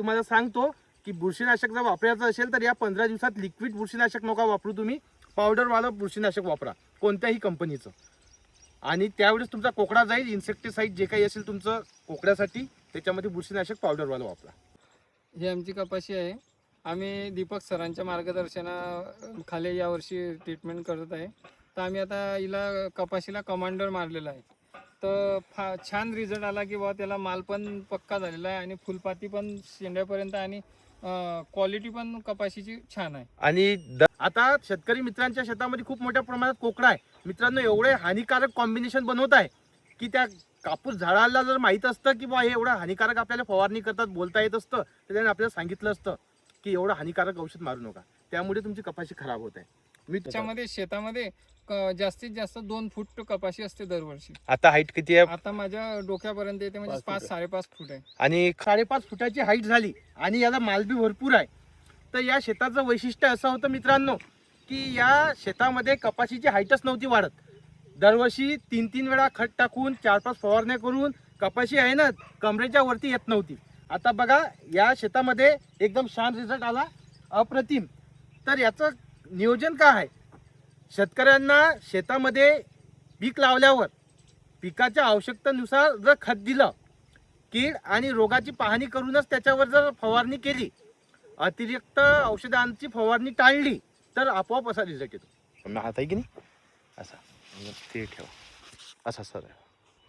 तुम्हाला सांगतो की बुरशीनाशक जर वापरायचं असेल तर या 15 दिवसात लिक्विड बुरशीनाशक नका वापरू, तुम्ही पावडरवालं बुरशीनाशक वापरा कोणत्याही कंपनीचं. आणि त्यावेळेस तुमचा कोकडा जाईल. इन्सेक्टिसाईड जे काही असेल तुमचं कोकड्यासाठी त्याच्यामध्ये बुरशीनाशक पावडरवालं वापरा. ही आमची कपाशी आहे. आम्ही दीपक सरांच्या मार्गदर्शनाखाली यावर्षी ट्रीटमेंट करत आहे. तर आम्ही आता हिला कपाशीला कमांडर मारलेला आहे. तर छान रिझल्ट आला की बुवा त्याला माल पण पक्का झालेला आहे आणि फुलपाती पण शेंड्यापर्यंत आणि क्वालिटी पण कपाशीची छान आहे. आणि आता शेतकरी मित्रांच्या शेतामध्ये खूप मोठ्या प्रमाणात कोकडा आहे मित्रांनो. एवढे हानिकारक कॉम्बिनेशन बनवत आहे की त्या कापूस झाडाला जर माहीत असतं की बा हे एवढं हानिकारक आपल्याला फवारणी करतात बोलता येत असतं तर त्याने आपल्याला सांगितलं असतं की एवढं हानिकारक औषध मारू नका. त्यामुळे तुमची कपाशी खराब होत आहे. त्याच्यामध्ये शेतामध्ये जास्तीत जास्त 2 फूट कपाशी असते दरवर्षी. आता हाईट किती आहे? आता माझ्या डोक्यापर्यंत येते म्हणजे 5-5.5 फूट आहे. आणि 5.5 फुटाची हाईट झाली आणि याला माल बी भरपूर आहे. तर या शेताचं वैशिष्ट्य असं होतं मित्रांनो की या शेतामध्ये कपाशीची हाईटच नव्हती वाढत. दरवर्षी 3-3 वेळा खत टाकून 4-5 फवारण्या करून कपाशी आहे ना कमरेच्या वरती येत नव्हती. आता बघा या शेतामध्ये एकदम छान रिझल्ट आला, अप्रतिम. तर याचं नियोजन काय आहे? शेतकऱ्यांना शेतामध्ये पीक लावल्यावर पिकाच्या आवश्यकतेनुसार जर खत दिलं, कीड आणि रोगाची पाहणी करूनच त्याच्यावर जर फवारणी केली, अतिरिक्त औषधांची फवारणी टाळली तर आपोआप असा रिझल्ट येतो. हात आहे की नाही असा ते ठेवा असा सर.